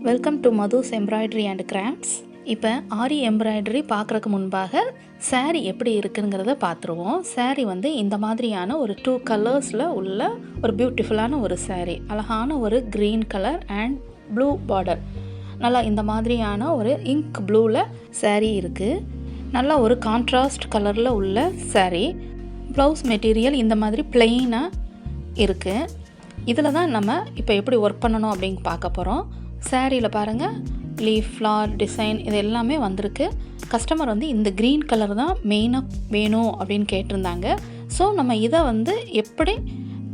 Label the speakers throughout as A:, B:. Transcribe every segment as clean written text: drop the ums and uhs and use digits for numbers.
A: Welcome to Madhu's embroidery and crafts. இப்போ ஆரி embroidery பார்க்குறக்கு முன்பாக சாரீ எப்படி இருக்குங்கிறத பார்த்துருவோம். சாரீ வந்து இந்த மாதிரியான ஒரு 2 கலர்ஸில் உள்ள ஒரு பியூட்டிஃபுல்லான ஒரு சாரீ. அழகான ஒரு green colour and blue border. நல்லா இந்த மாதிரியான ஒரு இங்க் ப்ளூவில் சாரீ இருக்குது. நல்லா ஒரு கான்ட்ராஸ்ட் கலரில் உள்ள சாரீ. ப்ளவுஸ் மெட்டீரியல் இந்த மாதிரி பிளெயினாக இருக்குது. இதில் தான் நம்ம இப்போ எப்படி ஒர்க் பண்ணணும் அப்படின்னு பார்க்க போகிறோம். சாரியில் பாருங்கள், லீஃப், ஃப்ளார் டிசைன் இது எல்லாமே வந்திருக்கு. கஸ்டமர் வந்து இந்த க்ரீன் கலர் தான் மெயினாக வேணும் அப்படின்னு கேட்டிருந்தாங்க. ஸோ நம்ம இதை வந்து எப்படி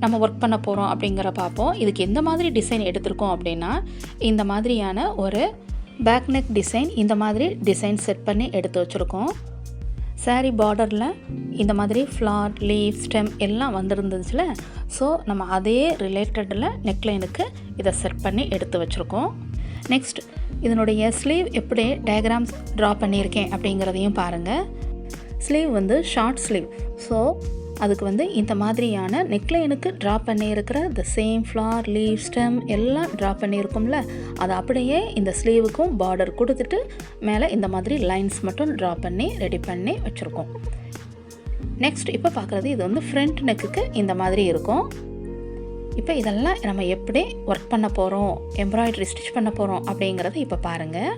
A: நம்ம ஒர்க் பண்ண போகிறோம் அப்படிங்கிற பார்ப்போம். இதுக்கு எந்த மாதிரி டிசைன் எடுத்திருக்கோம் அப்படின்னா, இந்த மாதிரியான ஒரு பேக் நெக் டிசைன், இந்த மாதிரி டிசைன் செட் பண்ணி எடுத்து வச்சுருக்கோம். சாரீ பார்டரில் இந்த மாதிரி ஃப்ளார், லீஃப், ஸ்டெம் எல்லாம் வந்துருந்துச்சுல. ஸோ நம்ம அதே ரிலேட்டடில் நெக்லைனுக்கு இதை செட் பண்ணி எடுத்து வச்சுருக்கோம். நெக்ஸ்ட் இதனுடைய ஸ்லீவ் எப்படி டயக்ராம்ஸ் ட்ரா பண்ணியிருக்கேன் அப்படிங்கிறதையும் பாருங்கள். ஸ்லீவ் வந்து ஷார்ட் ஸ்லீவ். ஸோ அதுக்கு வந்து இந்த மாதிரியான நெக்லைனுக்கு ட்ரா பண்ணியிருக்கிற the same flower, leaf, stem எல்லாம் ட்ரா பண்ணியிருக்கோம்ல, அதை அப்படியே இந்த ஸ்லீவுக்கும் பார்டர் கொடுத்துட்டு மேலே இந்த மாதிரி லைன்ஸ் மட்டும் ட்ரா பண்ணி ரெடி பண்ணி வச்சுருக்கோம். நெக்ஸ்ட் இப்போ பார்க்குறது இது வந்து ஃப்ரண்ட் நெக்குக்கு இந்த மாதிரி இருக்கும். இப்போ இதெல்லாம் நம்ம எப்படி ஒர்க் பண்ண போகிறோம், எம்ப்ராய்டரி ஸ்டிச் பண்ண போகிறோம் அப்படிங்கிறத இப்போ பாருங்கள்.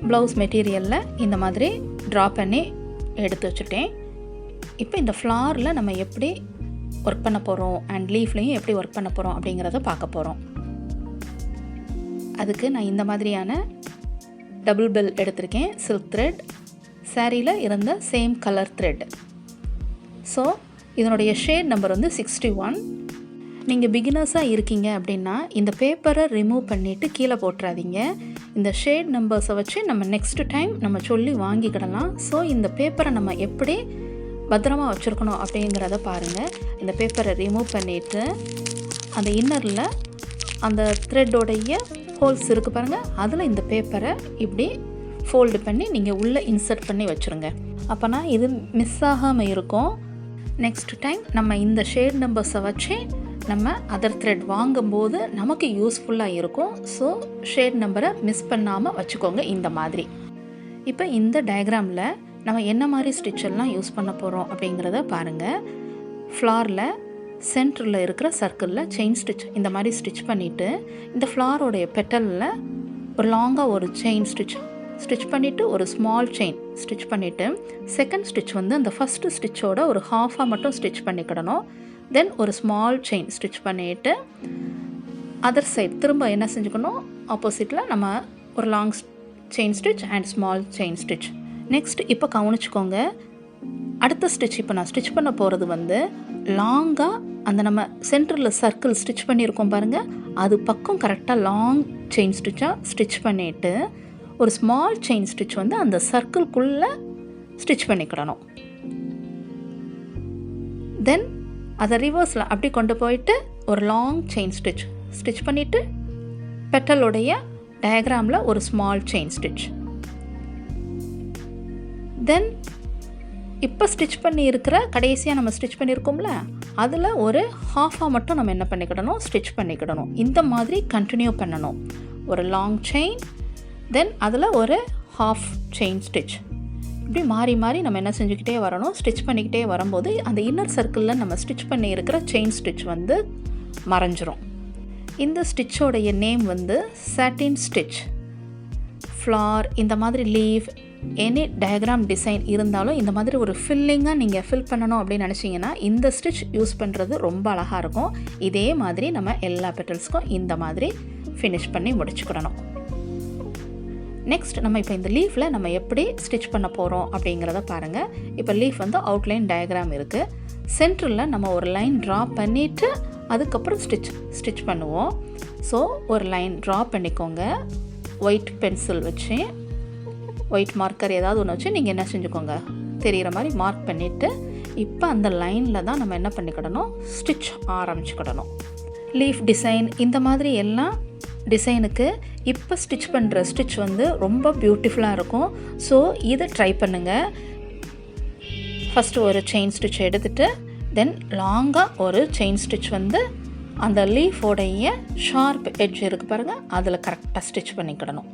A: ப்ளவுஸ் மெட்டீரியலில் இந்த மாதிரி ட்ரா பண்ணி எடுத்து வச்சுட்டேன். இப்போ இந்த ஃப்ளாரில் நம்ம எப்படி ஒர்க் பண்ண போகிறோம் அண்ட் லீஃப்லேயும் எப்படி ஒர்க் பண்ண போகிறோம் அப்படிங்கிறத பார்க்க போகிறோம். அதுக்கு நான் இந்த மாதிரியான டபுள் பெல் எடுத்திருக்கேன். சில்க் த்ரெட், சாரியில் இருந்த சேம் கலர் த்ரெட். ஸோ இதனுடைய ஷேட் நம்பர் வந்து 61. நீங்கள் பிகினர்ஸாக இருக்கீங்க அப்படின்னா இந்த பேப்பரை ரிமூவ் பண்ணிவிட்டு கீழே போட்டுறாதீங்க. இந்த ஷேட் நம்பர்ஸை வச்சு நம்ம நெக்ஸ்ட் டைம் நம்ம சொல்லி வாங்கிக்கிடலாம். ஸோ இந்த பேப்பரை நம்ம எப்படி பத்திரமா வச்சுருக்கணும் அப்படிங்கிறத பாருங்கள். இந்த பேப்பரை ரிமூவ் பண்ணிவிட்டு அந்த இன்னரில் அந்த த்ரெட்டோடைய ஹோல்ஸ் இருக்குது பாருங்கள், அதில் இந்த பேப்பரை இப்படி ஃபோல்டு பண்ணி நீங்கள் உள்ளே இன்சர்ட் பண்ணி வச்சுருங்க. அப்போனா இது மிஸ் ஆகாமல் இருக்கும். நெக்ஸ்ட் டைம் நம்ம இந்த ஷேட் நம்பர்ஸை வச்சு நம்ம அதர் த்ரெட் வாங்கும்போது நமக்கு யூஸ்ஃபுல்லாக இருக்கும். ஸோ ஷேட் நம்பரை மிஸ் பண்ணாமல் வச்சுக்கோங்க இந்த மாதிரி. இப்போ இந்த டயக்ராமில் நம்ம என்ன மாதிரி ஸ்டிச் எல்லாம் யூஸ் பண்ண போகிறோம் அப்படிங்கிறத பாருங்கள். ஃப்ளாரில் சென்டரில் இருக்கிற சர்க்கிளில் செயின் ஸ்டிச் இந்த மாதிரி ஸ்டிச் பண்ணிவிட்டு இந்த ஃப்ளாரோடைய பெட்டலில் ஒரு லாங்காக ஒரு செயின் ஸ்டிச் பண்ணிவிட்டு ஒரு ஸ்மால் செயின் ஸ்டிச் பண்ணிவிட்டு செகண்ட் ஸ்டிச் வந்து அந்த ஃபஸ்ட்டு ஸ்டிச்சோட ஒரு ஹாஃபாக மட்டும் ஸ்டிச் பண்ணிக்கிடணும். தென் ஒரு ஸ்மால் செயின் ஸ்டிச் பண்ணிவிட்டு அதர் சைட் திரும்ப என்ன செஞ்சுக்கணும், ஆப்போசிட்டில் நம்ம ஒரு long chain stitch and small chain stitch. Next இப்போ கவனிச்சுக்கோங்க, அடுத்த ஸ்டிச் இப்போ நான் ஸ்டிச் பண்ண போகிறது வந்து லாங்காக அந்த நம்ம சென்டரில் சர்க்கிள் ஸ்டிச் பண்ணியிருக்கோம் பாருங்கள், அது பக்கம் கரெக்டாக லாங் செயின் ஸ்டிச்சாக ஸ்டிச் பண்ணிவிட்டு ஒரு ஸ்மால் செயின் ஸ்டிச் வந்து அந்த சர்க்கிள்குள்ளே ஸ்டிச் பண்ணிக்கிடணும். தென் அதை ரிவர்ஸில் அப்படி கொண்டு போயிட்டு ஒரு லாங் செயின் ஸ்டிச் பண்ணிவிட்டு பெட்டலுடைய டயக்ராமில் ஒரு ஸ்மால் செயின் ஸ்டிச். தென் இப்போ ஸ்டிச் பண்ணி இருக்கிற கடைசியாக நம்ம ஸ்டிச் பண்ணியிருக்கோம்ல, அதில் ஒரு ஹாஃபாக மட்டும் நம்ம என்ன பண்ணிக்கிடணும், ஸ்டிச் பண்ணிக்கிடணும். இந்த மாதிரி கண்டினியூ பண்ணணும். ஒரு லாங் செயின், தென் அதில் ஒரு ஹாஃப் செயின் ஸ்டிச், இப்படி மாறி மாறி நம்ம என்ன செஞ்சுக்கிட்டே வரணும். ஸ்டிச் பண்ணிக்கிட்டே வரும்போது அந்த இன்னர் சர்க்கிளில் நம்ம ஸ்டிச் பண்ணி இருக்கிற செயின் ஸ்டிச் வந்து மறைஞ்சிரும். இந்த ஸ்டிச்சோடைய நேம் வந்து சாட்டின் ஸ்டிச். ஃப்ளார், இந்த மாதிரி லீஃப், எனி டயக்ராம் டிசைன் இருந்தாலும் இந்த மாதிரி ஒரு ஃபில்லிங்காக நீங்கள் ஃபில் பண்ணணும் அப்படின்னு நினச்சிங்கன்னா இந்த ஸ்டிச் யூஸ் பண்ணுறது ரொம்ப அழகாக இருக்கும். இதே மாதிரி நம்ம எல்லா பெட்டல்ஸ்க்கும் இந்த மாதிரி ஃபினிஷ் பண்ணி முடிச்சுக்கிடணும். நெக்ஸ்ட் நம்ம இப்போ இந்த லீஃபில் நம்ம எப்படி ஸ்டிச் பண்ண போகிறோம் அப்படிங்கிறத பாருங்கள். இப்போ லீஃப் வந்து அவுட்லைன் டயக்ராம் இருக்குது. சென்டரில் நம்ம ஒரு லைன் ட்ரா பண்ணிவிட்டு அதுக்கப்புறம் ஸ்டிச் பண்ணுவோம். ஸோ ஒரு லைன் ட்ரா பண்ணிக்கோங்க. ஒயிட் பென்சில் வச்சு, ஒயிட் மார்க்கர் ஏதாவது ஒன்று வச்சு நீங்கள் என்ன செஞ்சுக்கோங்க, தெரிகிற மாதிரி மார்க் பண்ணிவிட்டு இப்போ அந்த லைனில் தான் நம்ம என்ன பண்ணிக்கிடணும், ஸ்டிச் ஆரம்பிச்சுக்கிடணும். லீஃப் டிசைன் இந்த மாதிரி எல்லாம் டிசைனுக்கு இப்போ ஸ்டிச் பண்ணுற ஸ்டிச் வந்து ரொம்ப பியூட்டிஃபுல்லாக இருக்கும். ஸோ இதை ட்ரை பண்ணுங்கள். ஃபஸ்ட்டு ஒரு செயின் ஸ்டிச் எடுத்துகிட்டு தென் லாங்காக ஒரு செயின் ஸ்டிச் வந்து அந்த லீஃபோடைய ஷார்ப் எட்ஜ் இருக்குது பாருங்கள், அதில் கரெக்டாக ஸ்டிச் பண்ணிக்கிடணும்.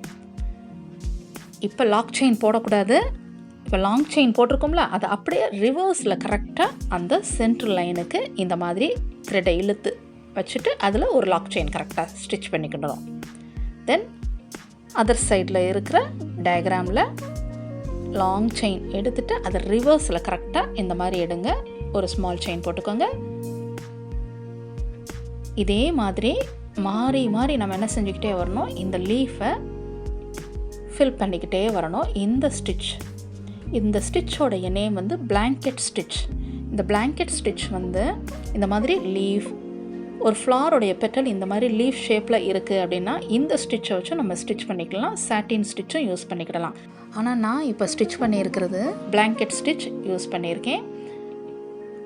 A: இப்போ லாக் செயின் போடக்கூடாது. இப்போ லாங் செயின் போட்டிருக்கோம்ல, அதை அப்படியே ரிவர்ஸில் கரெக்டாக அந்த சென்ட்ரல் லைனுக்கு இந்த மாதிரி த்ரெட்டை இழுத்து வச்சுட்டு அதில் ஒரு லாக் செயின் கரெக்டாக ஸ்டிச் பண்ணிக்கிடணும். தென் அதர் சைடில் இருக்கிற டயக்ராமில் லாங் செயின் எடுத்துகிட்டு அதை ரிவர்ஸில் கரெக்டாக இந்த மாதிரி எடுங்க. ஒரு ஸ்மால் செயின் போட்டுக்கோங்க. இதே மாதிரி மாறி மாறி நம்ம என்ன செஞ்சுக்கிட்டே வரணும், இந்த லீஃபை ஃபில் பண்ணிக்கிட்டே வரணும். இந்த ஸ்டிச்சோடைய நேம் வந்து பிளாங்கெட் ஸ்டிச். இந்த பிளாங்கெட் ஸ்டிச் வந்து இந்த மாதிரி லீஃப், ஒரு ஃப்ளாரோடைய பெட்டல் இந்த மாதிரி லீஃப் ஷேப்பில் இருக்குது அப்படின்னா இந்த ஸ்டிச்சை வச்சு நம்ம ஸ்டிச் பண்ணிக்கலாம். சாட்டின் ஸ்டிச்சும் யூஸ் பண்ணிக்கிடலாம். ஆனால் நான் இப்போ ஸ்டிச் பண்ணியிருக்கிறது பிளாங்கெட் ஸ்டிச் யூஸ் பண்ணியிருக்கேன்.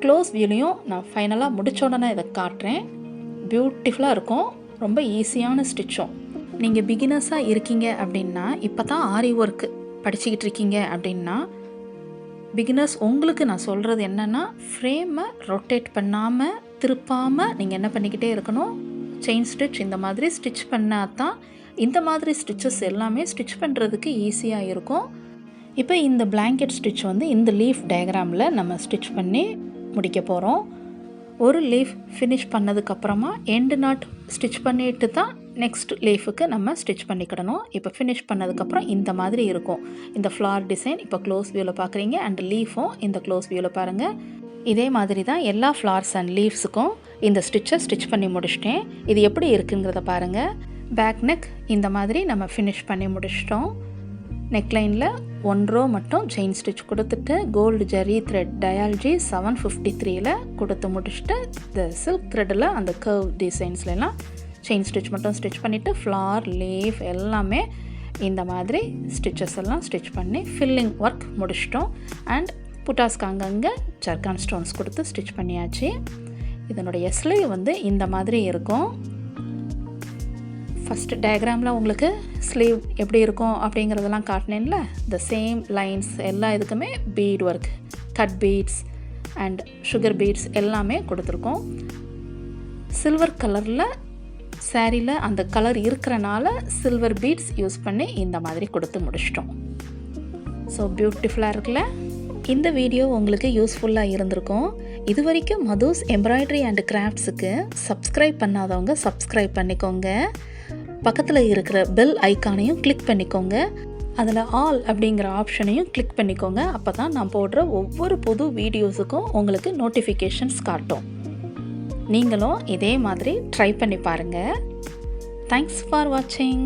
A: க்ளோஸ் வியூலையும் நான் ஃபைனலாக முடிச்ச உடனே இதை காட்டுறேன். பியூட்டிஃபுல்லாக இருக்கும், ரொம்ப ஈஸியான ஸ்டிச்சும். நீங்கள் பிகினர்ஸாக இருக்கீங்க அப்படின்னா, இப்போ தான் ஆரி ஒர்க் படிச்சுக்கிட்டு இருக்கீங்க அப்படின்னா, பிகினர்ஸ் உங்களுக்கு நான் சொல்கிறது என்னென்னா, ஃப்ரேமை ரொட்டேட் பண்ணாமல் திருப்பாமல் நீங்கள் என்ன பண்ணிக்கிட்டே இருக்கணும், செயின் ஸ்டிச் இந்த மாதிரி ஸ்டிச் பண்ணால் தான் இந்த மாதிரி ஸ்டிச்சஸ் எல்லாமே ஸ்டிச் பண்ணுறதுக்கு ஈஸியாக இருக்கும். இப்போ இந்த பிளாங்கெட் ஸ்டிச் வந்து இந்த லீஃப் டயக்ராமில் நம்ம ஸ்டிச் பண்ணி முடிக்க போகிறோம். ஒரு லீஃப் ஃபினிஷ் பண்ணதுக்கப்புறமா எண்டு நாட் ஸ்டிச் பண்ணிட்டு தான் நெக்ஸ்ட் லீஃபுக்கு நம்ம ஸ்டிச் பண்ணிக்கிடணும். இப்போ ஃபினிஷ் பண்ணதுக்கப்புறம் இந்த மாதிரி இருக்கும் இந்த ஃப்ளார் டிசைன். இப்போ க்ளோஸ் வியூவில் பார்க்குறீங்க, அண்ட் லீஃபும் இந்த க்ளோஸ் வியூவில் பாருங்கள். இதே மாதிரி தான் எல்லா ஃப்ளார்ஸ் அண்ட் லீவ்ஸுக்கும் இந்த ஸ்டிச்சை ஸ்டிச் பண்ணி முடிச்சிட்டேன். இது எப்படி இருக்குங்கிறத பாருங்கள். பேக் நெக் இந்த மாதிரி நம்ம ஃபினிஷ் பண்ணி முடிச்சிட்டோம். நெக்லைனில் 1 ரோ மட்டும் செயின் ஸ்டிச் கொடுத்துட்டு கோல்டு ஜரி த்ரெட் டயாலஜி 753ல் கொடுத்து முடிச்சுட்டு இந்த சில்க் த்ரெட்டில் அந்த கர்வ் டிசைன்ஸ்லாம் செயின் ஸ்டிச் மட்டும் ஸ்டிச் பண்ணிவிட்டு ஃப்ளார் லீஃப் எல்லாமே இந்த மாதிரி ஸ்டிச்சஸ் எல்லாம் ஸ்டிச் பண்ணி ஃபில்லிங் ஒர்க் முடிச்சிட்டோம். அண்ட் புட்டாஸ்க்கு அங்கங்கே ஜர்கான் ஸ்டோன்ஸ் கொடுத்து ஸ்டிச் பண்ணியாச்சு. இதனுடைய ஸ்லீவ் வந்து இந்த மாதிரி இருக்கும். ஃபஸ்ட்டு டயக்ராமில் உங்களுக்கு ஸ்லீவ் எப்படி இருக்கும் அப்படிங்கிறதெல்லாம் காட்டினேன்ல, த சேம் லைன்ஸ் எல்லா இதுக்குமே bead work, cut beads and sugar beads எல்லாமே கொடுத்துருக்கோம். சில்வர் கலரில் சாரியில் அந்த கலர் இருக்கிறனால சில்வர் பீட்ஸ் யூஸ் பண்ணி இந்த மாதிரி கொடுத்து முடிச்சிட்டோம். ஸோ பியூட்டிஃபுல்லாக இருக்குல்ல. இந்த வீடியோ உங்களுக்கு யூஸ்ஃபுல்லாக இருந்திருக்கும். இது வரைக்கும் மதுஸ் எம்ப்ராய்டரி அண்ட் கிராஃப்ட்ஸுக்கு சப்ஸ்கிரைப் பண்ணாதவங்க சப்ஸ்கிரைப் பண்ணிக்கோங்க. பக்கத்தில் இருக்கிற பெல் ஐக்கானையும் கிளிக் பண்ணிக்கோங்க. அதில் ஆல் அப்படிங்கிற ஆப்ஷனையும் கிளிக் பண்ணிக்கோங்க. அப்போ தான் நான் போடுற ஒவ்வொரு புது வீடியோஸுக்கும் உங்களுக்கு நோட்டிஃபிகேஷன்ஸ் காட்டும். நீங்களும் இதே மாதிரி ட்ரை பண்ணி பாருங்கள். தேங்க்ஸ் ஃபார் வாட்சிங்.